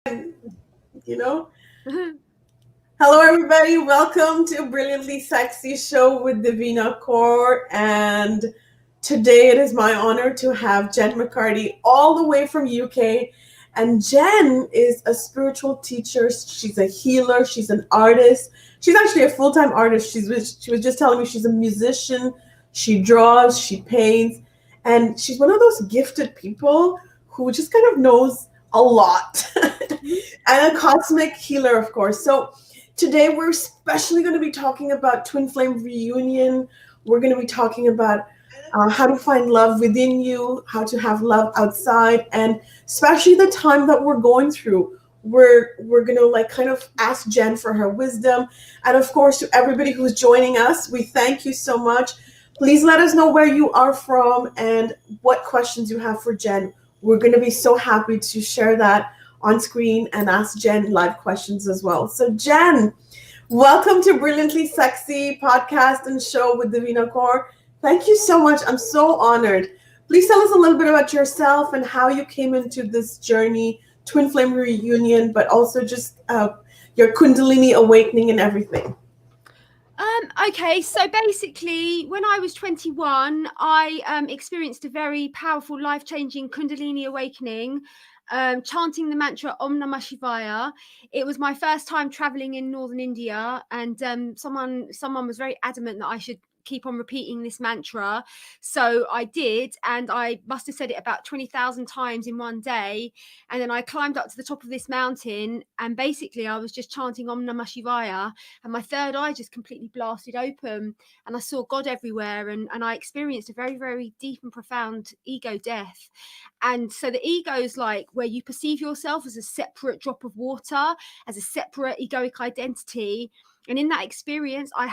you know. Hello, everybody. Welcome to Brilliantly Sexy Show with Devina Kaur. And today it is my honor to have Jen McCarty all the way from UK. And Jen is a spiritual teacher. She's a healer. She's an artist. She's actually a full-time artist. She was just telling me she's a musician. She draws. She paints. And she's one of those gifted people who just kind of knows a lot. And a cosmic healer, of course. So today we're especially going to be talking about twin flame reunion. We're going to be talking about how to find love within you, how to have love outside, and especially the time that we're going through. We're going to kind of ask Jen for her wisdom. And of course, to everybody who's joining us, we thank you so much. Please let us know where you are from and what questions you have for Jen. We're going to be so happy to share that on screen and ask Jen live questions as well. So Jen, welcome to Brilliantly Sexy podcast and show with Devina Kaur. Thank you so much. I'm so honored. Please tell us a little bit about yourself and how you came into this journey, twin flame reunion, but also just your Kundalini awakening and everything. Okay, so basically, when I was 21, I experienced a very powerful, life-changing Kundalini awakening, chanting the mantra Om Namah Shivaya. It was my first time traveling in northern India, and someone was very adamant that I should keep on repeating this mantra. So I did, and I must have said it about 20,000 times in one day. And then I climbed up to the top of this mountain, and basically I was just chanting Om Namah Shivaya, and my third eye just completely blasted open, and I saw God everywhere, and I experienced a very, very deep and profound ego death. And so the ego is like where you perceive yourself as a separate drop of water, as a separate egoic identity. And in that experience, I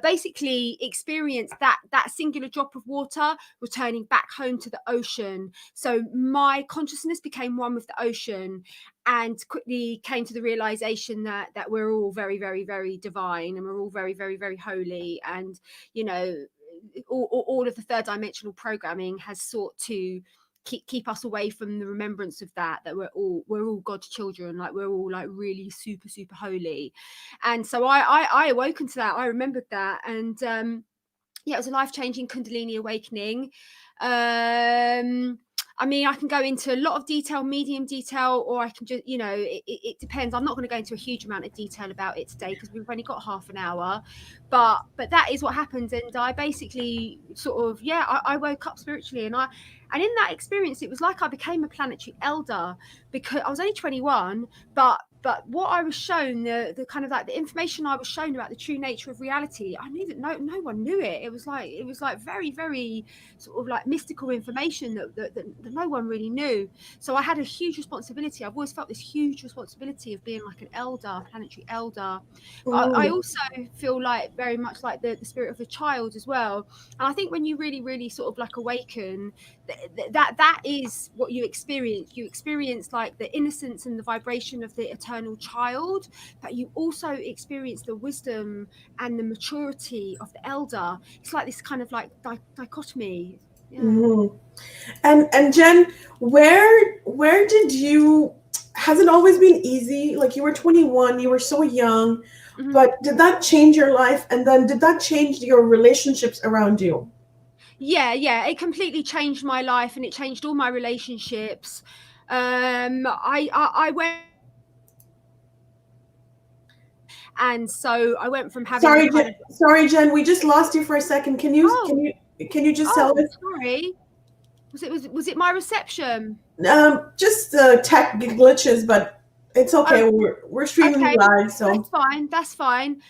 basically experienced that singular drop of water returning back home to the ocean. So my consciousness became one with the ocean, and quickly came to the realization that we're all very, very, very divine, and we're all very, very, very holy. And, you know, all of the third dimensional programming has sought to keep us away from the remembrance of that we're all God's children, like we're all like really super, super holy. And so I awoken to that. I remembered that, and yeah, it was a life-changing Kundalini awakening. I mean, I can go into a lot of detail, medium detail, or I can just, it depends. I'm not going to go into a huge amount of detail about it today because we've only got half an hour, but that is what happened. And I basically I woke up spiritually, and in that experience, it was like I became a planetary elder, because I was only 21, but what I was shown, the kind of like the information I was shown about the true nature of reality, I knew that no one knew it. It was like very, very sort of like mystical information that no one really knew. So I had a huge responsibility. I've always felt this huge responsibility of being like an elder, planetary elder. But I also feel like very much like the spirit of a child as well. And I think when you really, really sort of like awaken, that is what you experience. You experience like the innocence and the vibration of the eternal child, but you also experience the wisdom and the maturity of the elder. It's like this kind of like dichotomy. Yeah. Mm-hmm. And Jen, where did you? Has it always been easy? Like, you were 21, you were so young, Mm-hmm. but did that change your life? And then did that change your relationships around you? Yeah, it completely changed my life, and it changed all my relationships. I went, and so I went from having a kind of Sorry, Jen, we just lost you for a second. Can you just tell us? sorry, was it my reception? Just tech glitches, but it's okay. We're streaming live, so that's fine.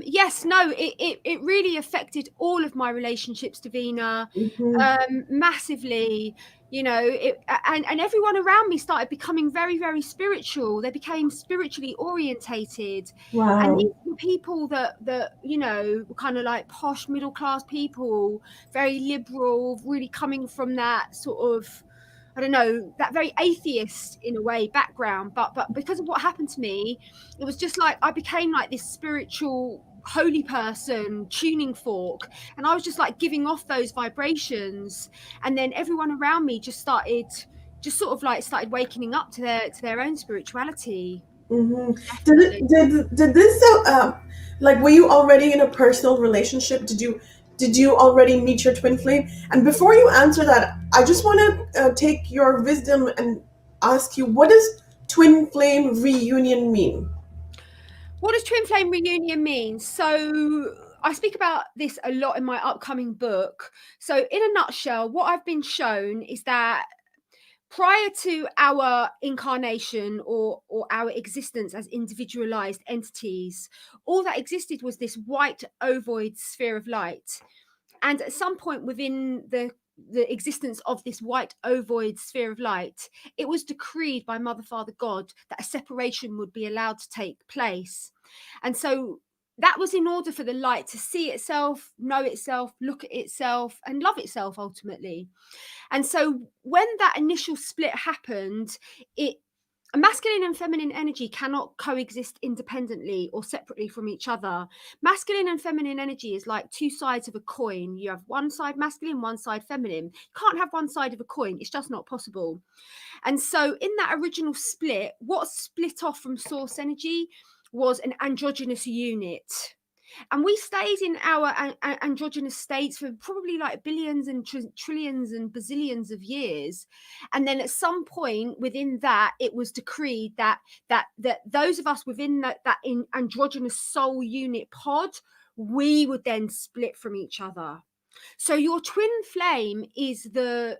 Yes, no, it really affected all of my relationships, Devina, massively. And everyone around me started becoming very, very spiritual. They became spiritually orientated. Wow. And these were people that were kind of like posh middle class people, very liberal, really coming from that sort of, I don't know, that very atheist in a way background, but because of what happened to me, it was just like I became like this spiritual holy person tuning fork, and I was just like giving off those vibrations, and then everyone around me just started just sort of like started waking up to their own spirituality. Mm-hmm. Definitely. Did this like, were you already in a personal relationship? Did you already meet your twin flame? And before you answer that, I just want to take your wisdom and ask you, what does twin flame reunion mean? What does twin flame reunion mean? So I speak about this a lot in my upcoming book. So in a nutshell, what I've been shown is that prior to our incarnation or our existence as individualized entities, all that existed was this white ovoid sphere of light. And at some point within the existence of this white ovoid sphere of light, it was decreed by Mother, Father, God that a separation would be allowed to take place. And so that was in order for the light to see itself, know itself, look at itself, and love itself ultimately. And so when that initial split happened, a masculine and feminine energy cannot coexist independently or separately from each other. Masculine and feminine energy is like two sides of a coin. You have one side masculine, one side feminine. You can't have one side of a coin. It's just not possible. And so in that original split, what split off from source energy was an androgynous unit. And we stayed in our androgynous states for probably like billions and trillions and bazillions of years. And then at some point within that, it was decreed that those of us within that androgynous soul unit pod, we would then split from each other. So your twin flame is the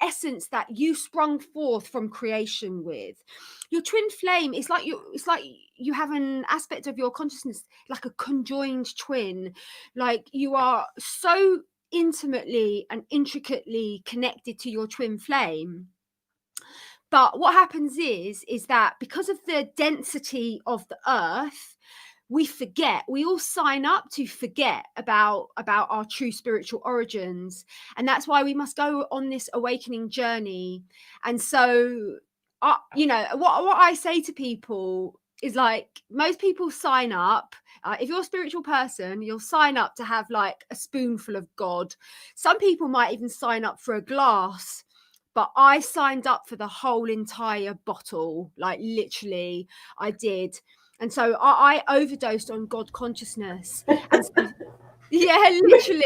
essence that you sprung forth from creation with. Your twin flame is like you have an aspect of your consciousness like a conjoined twin. Like you are so intimately and intricately connected to your twin flame. But what happens is that because of the density of the earth, we all sign up to forget about our true spiritual origins. And that's why we must go on this awakening journey. And so you know what I say to people is, like, most people sign up, if you're a spiritual person, you'll sign up to have like a spoonful of God. Some people might even sign up for a glass, but I signed up for the whole entire bottle. Like, literally I did. And so I overdosed on God consciousness. And so, yeah, literally.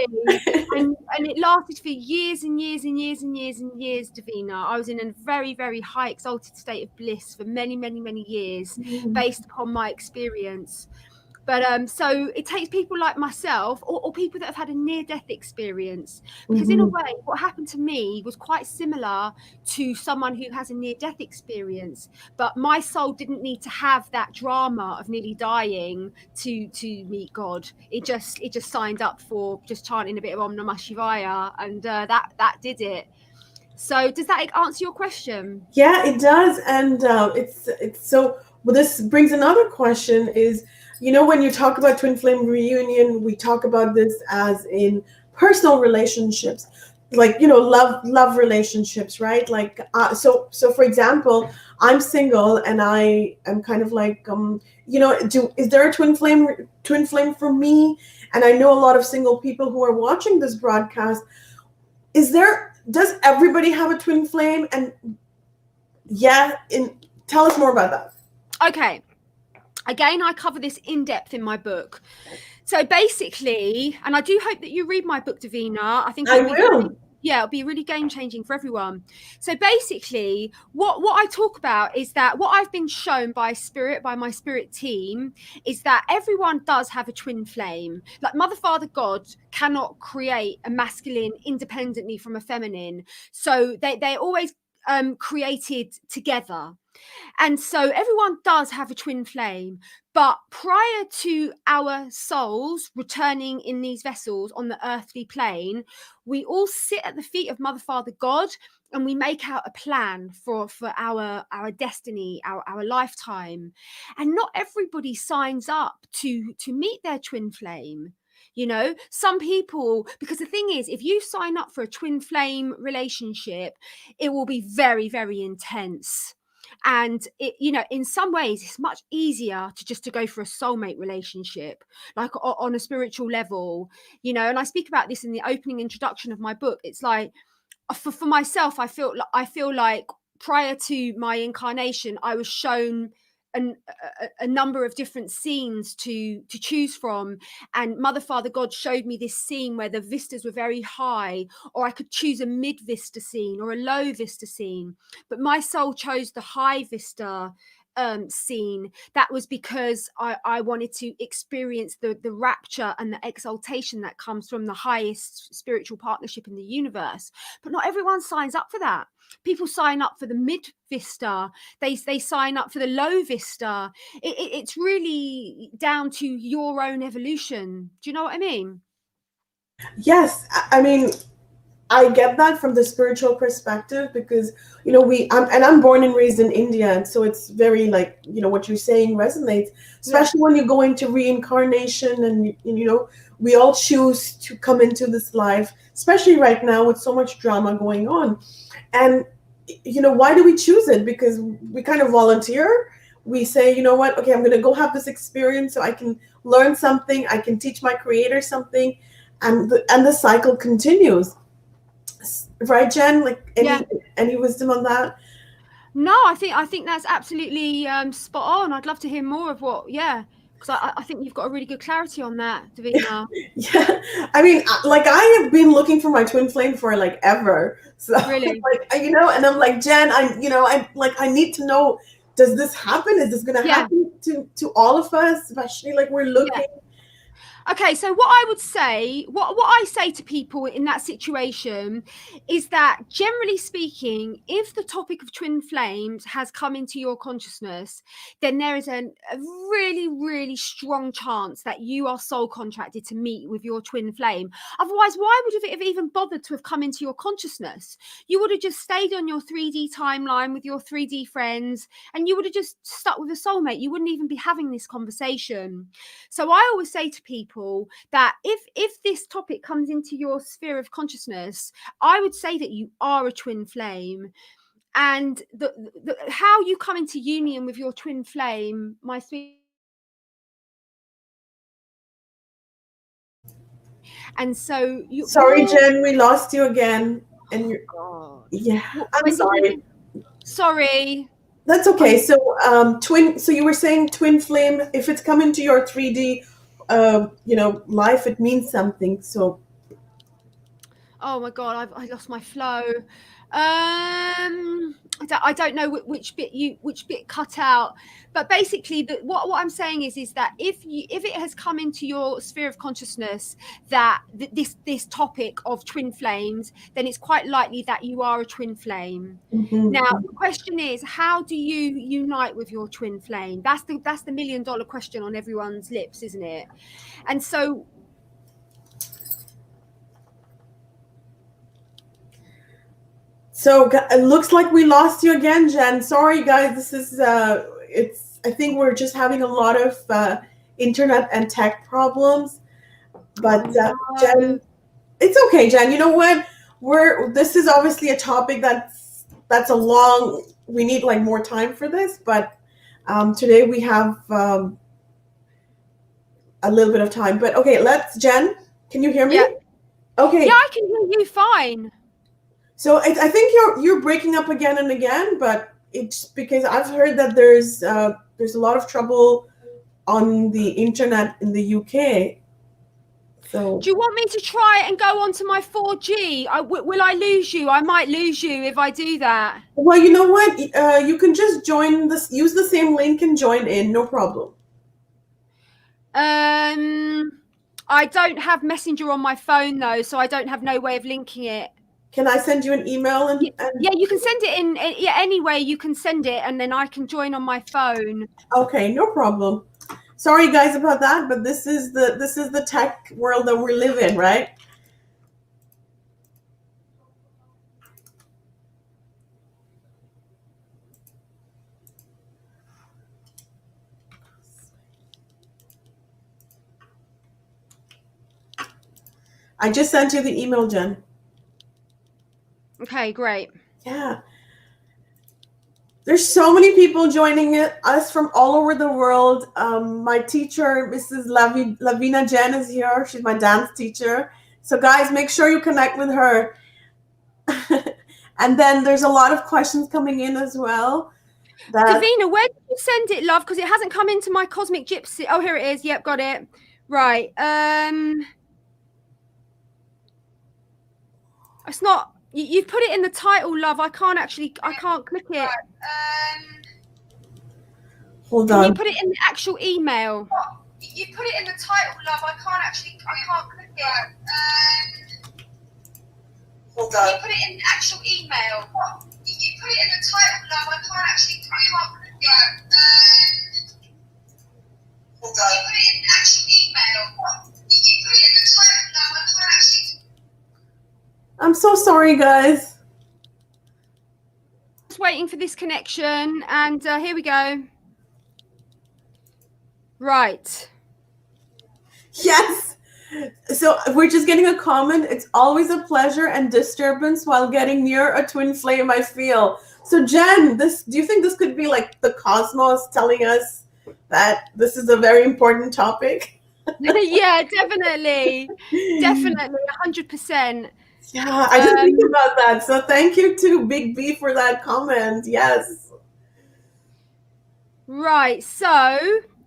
And it lasted for years and years and years and years and years, Devina. I was in a very, very high exalted state of bliss for many, many, many years, based upon my experience. But so it takes people like myself or people that have had a near-death experience, because in a way what happened to me was quite similar to someone who has a near-death experience, but my soul didn't need to have that drama of nearly dying to meet God. It just signed up for just chanting a bit of Om Namah Shivaya, and that did it. So does that answer your question? Yeah, it does. And it's so, well, this brings another question is, you know, when you talk about twin flame reunion, we talk about this as in personal relationships, like, you know, love relationships, right? Like, so for example, I'm single and I am kind of like, you know, is there a twin flame for me? And I know a lot of single people who are watching this broadcast. Does everybody have a twin flame? And tell us more about that. Okay. Again, I cover this in depth in my book. So basically, and I do hope that you read my book, Devina. I think I will. It'll be really game-changing for everyone. So basically, what I talk about is that what I've been shown by my spirit team, is that everyone does have a twin flame. Like Mother, Father, God cannot create a masculine independently from a feminine. So they're always created together. And so everyone does have a twin flame, but prior to our souls returning in these vessels on the earthly plane, we all sit at the feet of Mother, Father, God, and we make out a plan for our destiny, our lifetime. And not everybody signs up to meet their twin flame. You know, some people, because the thing is, if you sign up for a twin flame relationship, it will be very, very intense. And it, you know, in some ways it's much easier to go for a soulmate relationship, like on a spiritual level, you know. And I speak about this in the opening introduction of my book. It's like, for myself, I feel like prior to my incarnation, I was shown a number of different scenes to choose from, and Mother Father God showed me this scene where the vistas were very high, or I could choose a mid vista scene or a low vista scene, but my soul chose the high vista scene. That was because I wanted to experience the rapture and the exaltation that comes from the highest spiritual partnership in the universe. But not everyone signs up for that. People sign up for the mid vista, they sign up for the low vista. It's really down to your own evolution. Do you know what I mean? Yes, I mean, I get that from the spiritual perspective, because I'm born and raised in India, and so it's very, like, what you're saying resonates, especially when you go into reincarnation, and we all choose to come into this life, especially right now with so much drama going on. And why do we choose it? Because we kind of volunteer. We say, you know what, okay, I'm going to go have this experience so I can learn something, I can teach my creator something, and the cycle continues. Right, Jen? Like, any wisdom on that? No, I think that's absolutely spot on. I'd love to hear more of what, because I think you've got a really good clarity on that, Devina. Yeah, I mean, like, I have been looking for my twin flame for like ever. So Really? like, and I'm like, Jen, I need to know, does this happen? Is this going to happen to all of us, especially like we're looking? Okay, so what I would say, what I say to people in that situation is that, generally speaking, if the topic of twin flames has come into your consciousness, then there is a really, really strong chance that you are soul contracted to meet with your twin flame. Otherwise, why would it have even bothered to have come into your consciousness? You would have just stayed on your 3D timeline with your 3D friends, and you would have just stuck with a soulmate. You wouldn't even be having this conversation. So I always say to people that if this topic comes into your sphere of consciousness, I would say that you are a twin flame, and the how you come into union with your twin flame, my sweet. And so Sorry, Jen, we lost you again. And you're, I'm sorry. Sorry. That's okay. So so you were saying twin flame, if it's come into your 3D life, it means something. So oh my god, I lost my flow. I don't know which bit cut out, but basically what I'm saying is that if it has come into your sphere of consciousness that this topic of twin flames, then it's quite likely that you are a twin flame. Now the question is, how do you unite with your twin flame? That's the $1 million question on everyone's lips, isn't it? And so it looks like we lost you again, Jen. Sorry, guys. This is I think we're just having a lot of internet and tech problems. But Jen, it's okay, Jen. You know what? This is obviously a topic that's a long. We need like more time for this, but today we have a little bit of time. But okay, Jen. Can you hear me? Yeah. Okay. Yeah, I can hear you fine. So I think you're breaking up again and again, but it's because I've heard that there's a lot of trouble on the internet in the UK. So do you want me to try and go onto my 4G? Will I lose you? I might lose you if I do that. Well, you know what? You can just join this. Use the same link and join in. No problem. I don't have Messenger on my phone though, so I don't have no way of linking it. Can I send you an email? Yeah, you can send it in. Yeah, anyway, you can send it, and then I can join on my phone. Okay, no problem. Sorry, guys, about that, but this is the tech world that we live in, right? I just sent you the email, Jen. Okay, great. Yeah. There's so many people joining us from all over the world. My teacher, Mrs. Lavina Jen, is here. She's my dance teacher. So guys, make sure you connect with her. And then there's a lot of questions coming in as well. Devina, where did you send it, love? Because it hasn't come into my Cosmic Gypsy. Oh, here it is. Yep, got it. Right. It's not. You've put it in the title, love. I can't click it. Hold on. Can you put it in the actual email? You put it in the title, love. I can't click it. Hold on. Can you put it in the actual email? You put it in the title, love. I can't click it. Hold on. You put it in the actual email. You put it in the title, love. I can't I'm so sorry, guys. Just waiting for this connection, and here we go. Right. Yes. So we're just getting a comment. It's always a pleasure and disturbance while getting near a twin flame, I feel. So Jen, do you think this could be like the cosmos telling us that this is a very important topic? Yeah, definitely. Definitely, 100%. Yeah, I didn't think about that. So thank you to Big B for that comment. Yes. Right. So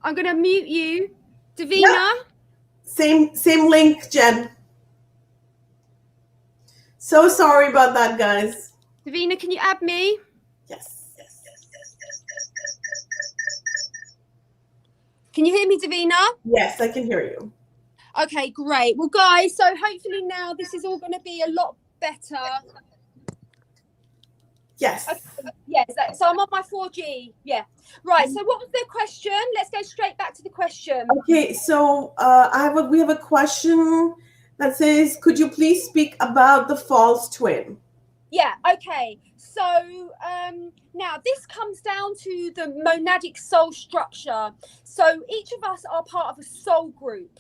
I'm going to mute you, Devina. Yeah. Same link, Jen. So sorry about that, guys. Devina, can you add me? Yes. Can you hear me, Devina? Yes, I can hear you. Okay, great. Well, guys, so hopefully now this is all going to be a lot better. Yes. Okay, yes. So I'm on my 4G. Yeah. Right. So what was the question? Let's go straight back to the question. Okay. So we have a question that says, could you please speak about the false twin? Yeah. Okay. So now this comes down to the monadic soul structure. So each of us are part of a soul group.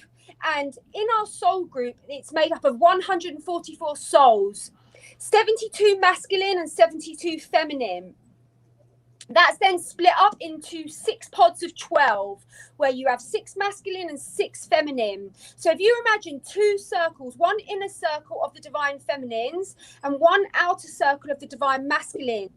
And in our soul group, it's made up of 144 souls, 72 masculine and 72 feminine. That's then split up into 6 pods of 12, where you have 6 masculine and 6 feminine. So if you imagine 2 circles, one inner circle of the divine feminines and one outer circle of the divine masculine,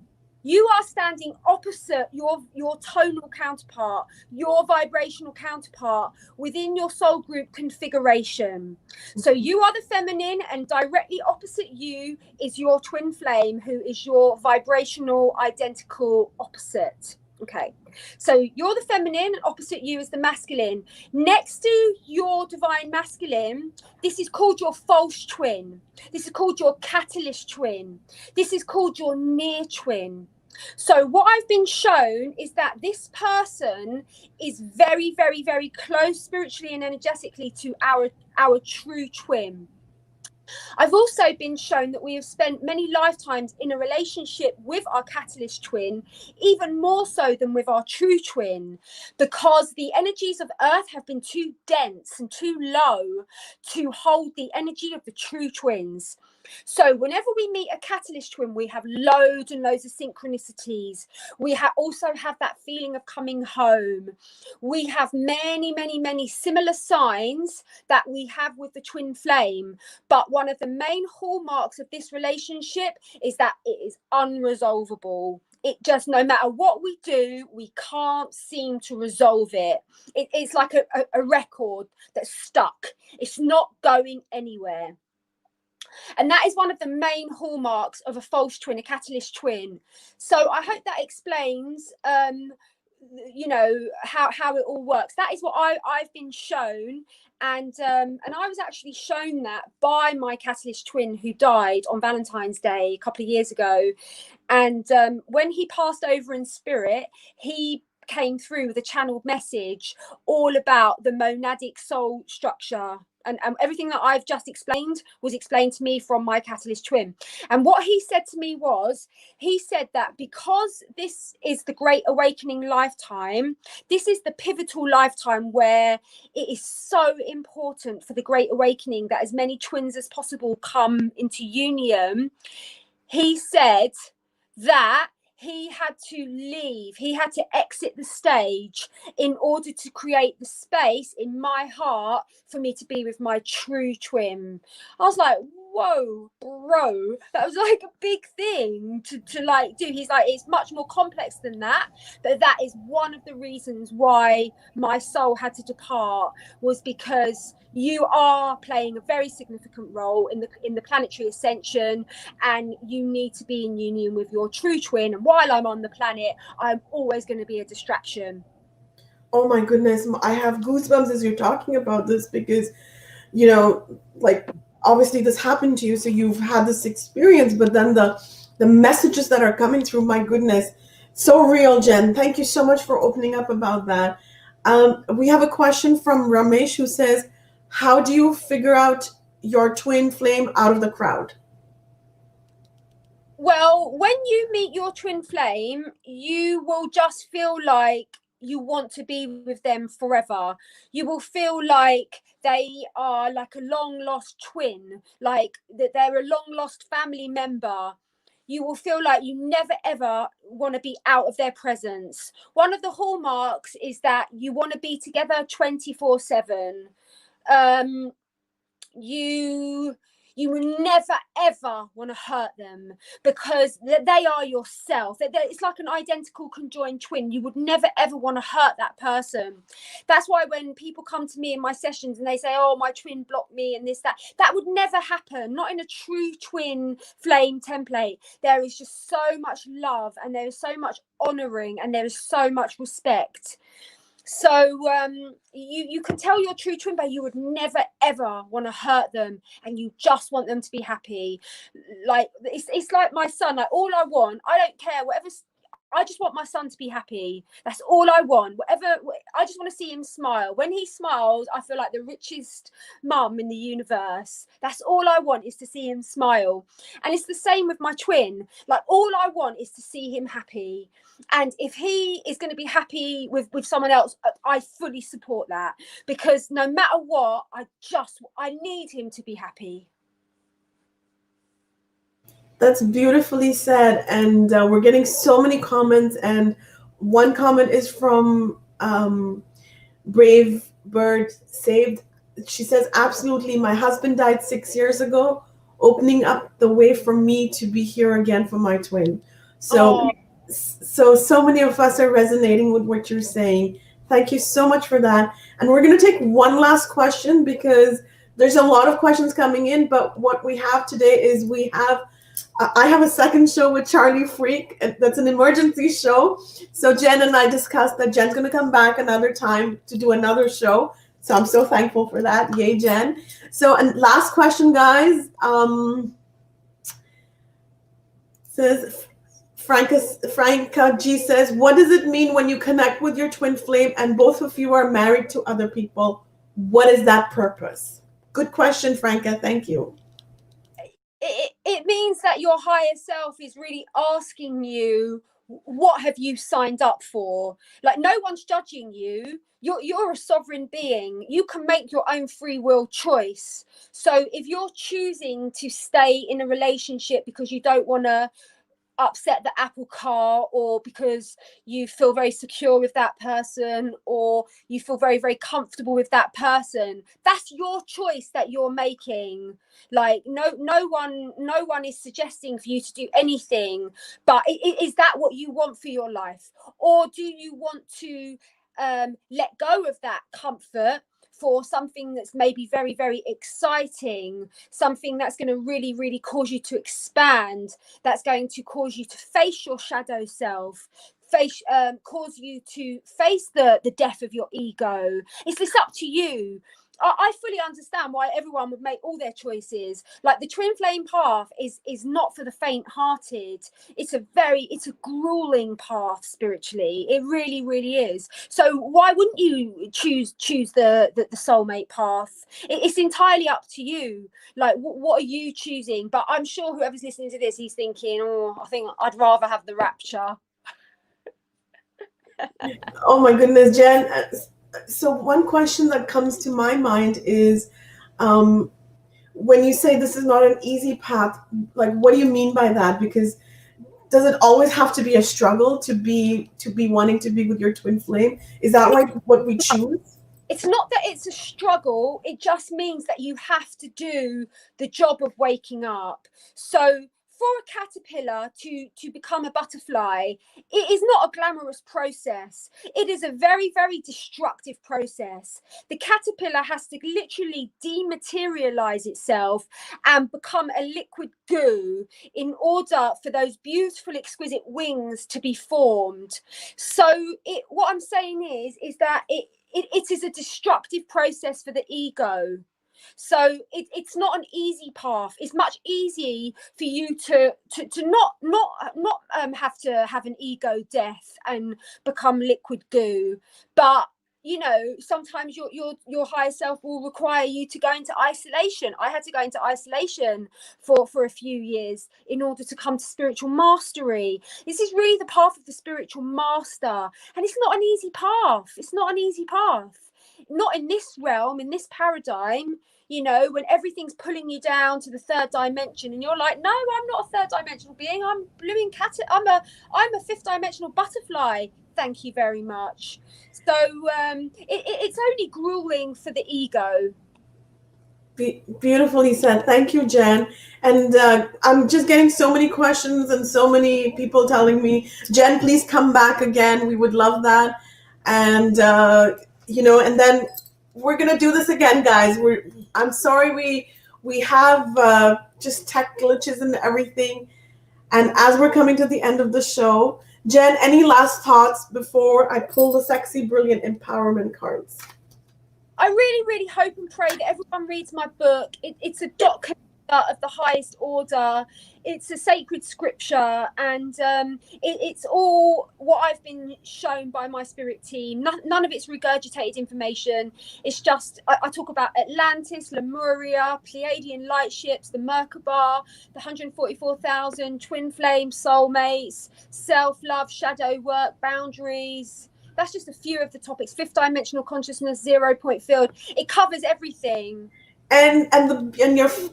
you are standing opposite your tonal counterpart, your vibrational counterpart within your soul group configuration. So you are the feminine, and directly opposite you is your twin flame, who is your vibrational identical opposite. Okay, so you're the feminine, and opposite you is the masculine. Next to your divine masculine, this is called your false twin. This is called your catalyst twin. This is called your near twin. So what I've been shown is that this person is very, very, very close spiritually and energetically to our true twin. I've also been shown that we have spent many lifetimes in a relationship with our catalyst twin, even more so than with our true twin, because the energies of Earth have been too dense and too low to hold the energy of the true twins. So whenever we meet a catalyst twin, we have loads and loads of synchronicities. We also have that feeling of coming home. We have many, many, many similar signs that we have with the twin flame. But one of the main hallmarks of this relationship is that it is unresolvable. It just, no matter what we do, we can't seem to resolve it. It's like a record that's stuck. It's not going anywhere. And that is one of the main hallmarks of a false twin, a catalyst twin. So I hope that explains, you know, how it all works. That is what I've been shown. And I was actually shown that by my catalyst twin, who died on Valentine's Day a couple of years ago. And when he passed over in spirit, he came through with a channeled message all about the monadic soul structure. And everything that I've just explained was explained to me from my catalyst twin. And what he said to me was, he said that because this is the Great Awakening lifetime, this is the pivotal lifetime where it is so important for the Great Awakening that as many twins as possible come into union. He said that he had to leave, he had to exit the stage in order to create the space in my heart for me to be with my true twin. I was like, whoa, bro, that was like a big thing to like do. He's like, it's much more complex than that, but that is one of the reasons why my soul had to depart, was because you are playing a very significant role in the planetary ascension, and you need to be in union with your true twin. And while I'm on the planet, I'm always going to be a distraction. Oh my goodness, I have goosebumps as you're talking about this, because like, obviously this happened to you, so you've had this experience, but then the messages that are coming through, my goodness, so real. Jen, thank you so much for opening up about that. We have a question from Ramesh, who says, how do you figure out your twin flame out of the crowd? Well, when you meet your twin flame, you will just feel like you want to be with them forever. You will feel like they are like a long lost twin, like that they're a long lost family member. You will feel like you never ever want to be out of their presence. One of the hallmarks is that you want to be together 24/7. You will never ever want to hurt them, because they are yourself. It's like an identical conjoined twin. You would never ever want to hurt that person. That's why when people come to me in my sessions and they say, oh, my twin blocked me and this, that would never happen. Not in a true twin flame template. There is just so much love, and there is so much honoring, and there is so much respect. So you can tell your true twin, but you would never ever want to hurt them, and you just want them to be happy. Like it's like my son. Like, all I want, I don't care whatever. I just want my son to be happy. That's all I want. Whatever. I just want to see him smile. When he smiles, I feel like the richest mum in the universe. That's all I want, is to see him smile. And it's the same with my twin. Like, all I want is to see him happy. And if he is going to be happy with someone else, I fully support that, because no matter what, I need him to be happy. That's beautifully said. And we're getting so many comments. And one comment is from Brave Bird Saved. She says, absolutely, my husband died 6 years ago, opening up the way for me to be here again for my twin. So many of us are resonating with what you're saying. Thank you so much for that. And we're going to take one last question, because there's a lot of questions coming in. But what we have today is I have a second show with Charlie Freak. That's an emergency show. So Jen and I discussed that Jen's going to come back another time to do another show. So I'm so thankful for that. Yay, Jen. So, and last question, guys. Says Franca G says, what does it mean when you connect with your twin flame and both of you are married to other people? What is that purpose? Good question, Franca. Thank you. It means that your higher self is really asking you, what have you signed up for? Like, no one's judging you. You're a sovereign being. You can make your own free will choice. So if you're choosing to stay in a relationship because you don't want to upset the apple cart, or because you feel very secure with that person, or you feel very, very comfortable with that person, that's your choice that you're making. Like, no one is suggesting for you to do anything, but is that what you want for your life? Or do you want to let go of that comfort for something that's maybe very, very exciting, something that's going to really, really cause you to expand, that's going to cause you to face your shadow self, cause you to face the death of your ego? It's up to you. I fully understand why everyone would make all their choices. Like, the twin flame path is not for the faint-hearted. It's a grueling path spiritually. It really, really is. So why wouldn't you choose the soulmate path? It's entirely up to you. Like, what are you choosing? But I'm sure whoever's listening to this, he's thinking, oh, I think I'd rather have the rapture. Oh my goodness, Jen. So one question that comes to my mind is, when you say this is not an easy path, like, what do you mean by that? Because does it always have to be a struggle to be wanting to be with your twin flame? Is that like what we choose? it's not that it's a struggle, it just means that you have to do the job of waking up. So for a caterpillar to become a butterfly, it is not a glamorous process. It is a very, very destructive process. The caterpillar has to literally dematerialize itself and become a liquid goo in order for those beautiful, exquisite wings to be formed. So what I'm saying is that it is a destructive process for the ego. So it's not an easy path. It's much easier for you to not have to have an ego death and become liquid goo. But you know, sometimes your higher self will require you to go into isolation. I had to go into isolation for a few years in order to come to spiritual mastery. This is really the path of the spiritual master, and it's not an easy path. It's not an easy path. Not in this realm, in this paradigm. You know, when everything's pulling you down to the third dimension, and you're like, no, I'm not a third dimensional being. I'm blooming cat. I'm a fifth dimensional butterfly. Thank you very much. So it's only grueling for the ego. Beautifully said. Thank you, Jen. And I'm just getting so many questions and so many people telling me, Jen, please come back again. We would love that. And you know, and then we're gonna do this again, guys. I'm sorry we have just tech glitches and everything. And as we're coming to the end of the show, Jen, any last thoughts before I pull the sexy, brilliant empowerment cards? I really, really hope and pray that everyone reads my book. It's a document of the highest order. It's a sacred scripture, and it's all what I've been shown by my spirit team. None of it's regurgitated information. It's just I talk about Atlantis, Lemuria, Pleiadian light ships, the Merkaba, the 144,000 twin flames, soulmates, self-love, shadow work, boundaries. That's just a few of the topics. Fifth dimensional consciousness, 0 point field. It covers everything. And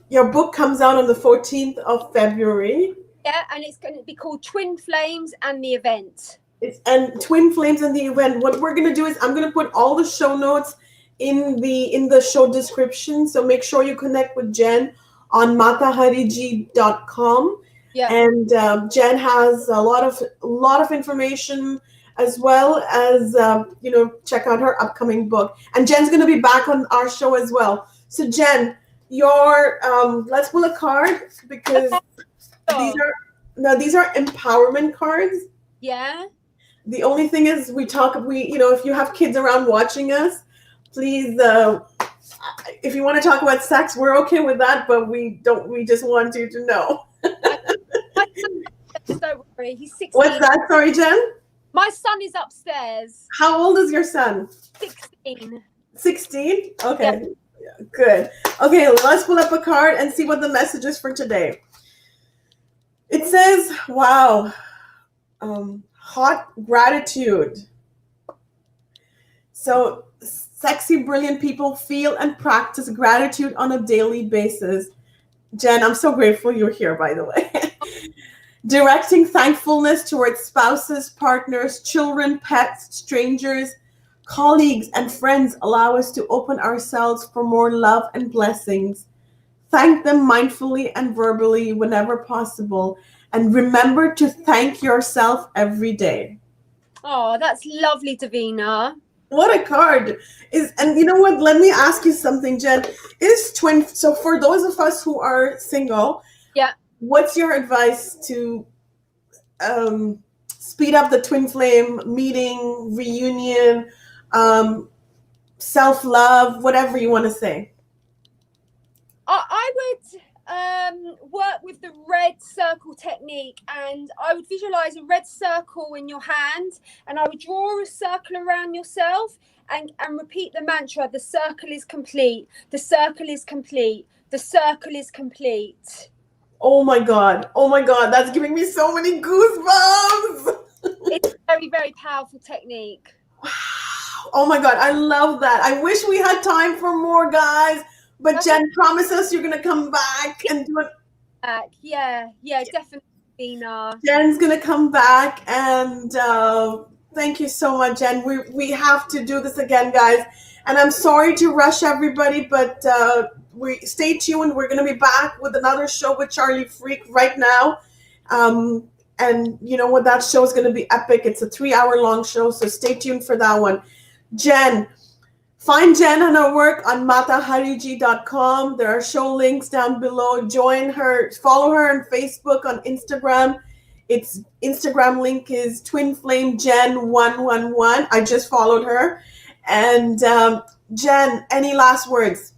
your book comes out on the 14th of February. Yeah, and it's going to be called Twin Flames and the Event. And Twin Flames and the Event. What we're going to do is I'm going to put all the show notes in the show description. So make sure you connect with Jen on matahariji.com. Yeah. And Jen has a lot of information, as well as you know, check out her upcoming book. And Jen's going to be back on our show as well. So Jen, your let's pull a card, because these are empowerment cards. Yeah. The only thing is you know, if you have kids around watching us, please if you want to talk about sex, we're okay with that, but we just want you to know. Don't worry, he's 16. What's that? Sorry, Jen? My son is upstairs. How old is your son? 16. 16? Okay. Yeah. Good. Okay, let's pull up a card and see what the message is for today. It says, wow, hot gratitude. So sexy, brilliant people feel and practice gratitude on a daily basis. Jen, I'm so grateful you're here, by the way. Directing thankfulness towards spouses, partners, children, pets, strangers, colleagues, and friends allow us to open ourselves for more love and blessings. Thank them mindfully and verbally whenever possible. And remember to thank yourself every day. Oh, that's lovely, Devina. What a card. And you know what? Let me ask you something, Jen. So for those of us who are single, yeah, what's your advice to speed up the twin flame meeting, reunion, self-love, whatever you want to say? I would work with the red circle technique, and I would visualize a red circle in your hand, and I would draw a circle around yourself and repeat the mantra: the circle is complete, the circle is complete, the circle is complete. Oh my God, that's giving me so many goosebumps. It's a very, very powerful technique. Wow. Oh my God, I love that. I wish we had time for more, guys. But Jen, promise us you're going to come back and do it. Yeah, definitely, Nina. Jen's going to come back and Thank you so much, Jen. We have to do this again, guys. And I'm sorry to rush everybody, but we stay tuned. We're going to be back with another show with Charlie Freak right now. And you know what? That show is going to be epic. It's a 3-hour long show, so stay tuned for that one. Jen, find Jen and her work on matahariji.com. There are show links down below. Join her, follow her on Facebook, on Instagram. Its Instagram link is twinflamejen111. I just followed her. And Jen, any last words?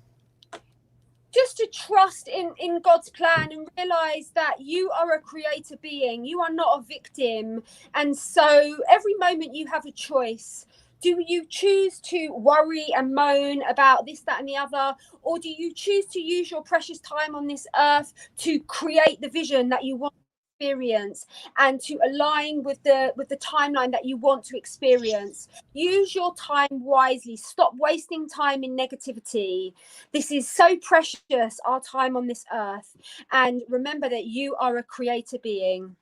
Just to trust in God's plan and realize that you are a creator being. You are not a victim. And so every moment you have a choice. Do you choose to worry and moan about this, that, and the other? Or do you choose to use your precious time on this earth to create the vision that you want to experience and to align with the timeline that you want to experience? Use your time wisely. Stop wasting time in negativity. This is so precious, our time on this earth. And remember that you are a creator being.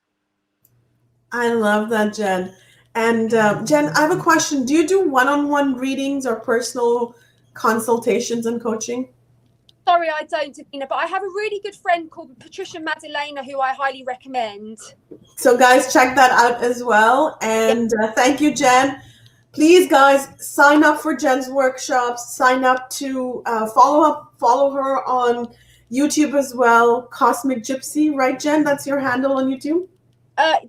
I love that, Jen. And Jen, I have a question. Do you do one-on-one readings or personal consultations and coaching? Sorry, I don't, Devina, but I have a really good friend called Patricia Madalena who I highly recommend. So guys, check that out as well. And thank you, Jen. Please, guys, sign up for Jen's workshops. Sign up to follow her on YouTube as well. Cosmic Gypsy, right, Jen? That's your handle on YouTube?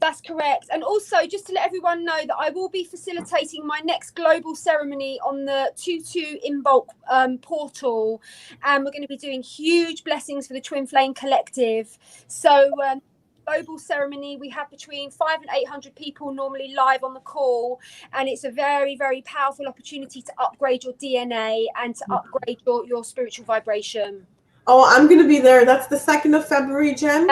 That's correct. And also, just to let everyone know that I will be facilitating my next global ceremony on the 22 in bulk portal. And we're going to be doing huge blessings for the Twin Flame Collective. So global ceremony, we have between 500 and 800 people normally live on the call. And it's a very, very powerful opportunity to upgrade your DNA and to upgrade your spiritual vibration. Oh, I'm going to be there. That's the 2nd of February, Jen.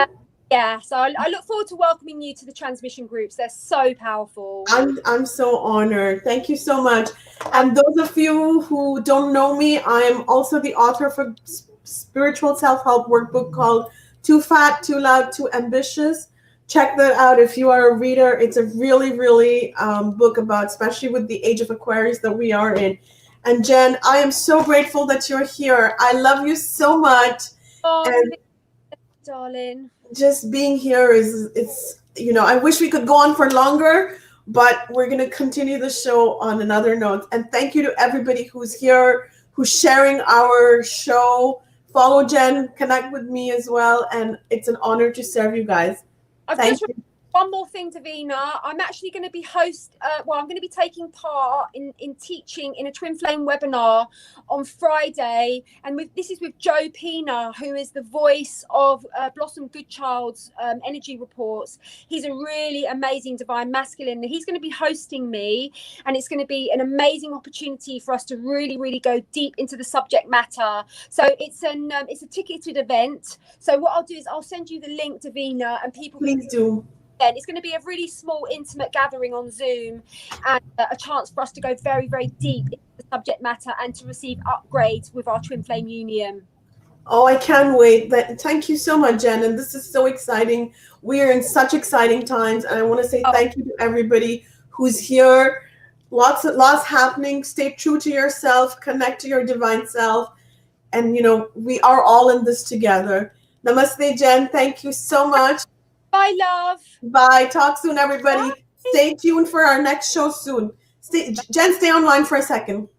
Yeah, so I look forward to welcoming you to the transmission groups. They're so powerful. I'm so honored. Thank you so much. And those of you who don't know me, I'm also the author of a spiritual self-help workbook called Too Fat, Too Loud, Too Ambitious. Check that out if you are a reader. It's a really, really book about, especially with the age of Aquarius that we are in. And Jen, I am so grateful that you're here. I love you so much. Oh, and darling. Just being here it's I wish we could go on for longer, but we're going to continue the show on another note. And thank you to everybody who's here, who's sharing our show. Follow Jen, connect with me as well, and it's an honor to serve you guys. Thank you. One more thing, Devina. I'm actually going to be I'm going to be taking part in teaching in a Twin Flame webinar on Friday. And this is with Joe Pina, who is the voice of Blossom Goodchild's energy reports. He's a really amazing divine masculine. He's going to be hosting me, and it's going to be an amazing opportunity for us to really, really go deep into the subject matter. So it's a ticketed event. So what I'll do is I'll send you the link, Devina, and people please do. And it's going to be a really small, intimate gathering on Zoom, and a chance for us to go very, very deep into the subject matter and to receive upgrades with our Twin Flame Union. Oh, I can't wait. Thank you so much, Jen. And this is so exciting. We are in such exciting times. And I want to say thank you to everybody who's here. Lots happening. Stay true to yourself. Connect to your divine self. And, we are all in this together. Namaste, Jen. Thank you so much. Bye, love. Bye. Talk soon, everybody. Bye. Stay tuned for our next show soon. Jen, stay online for a second.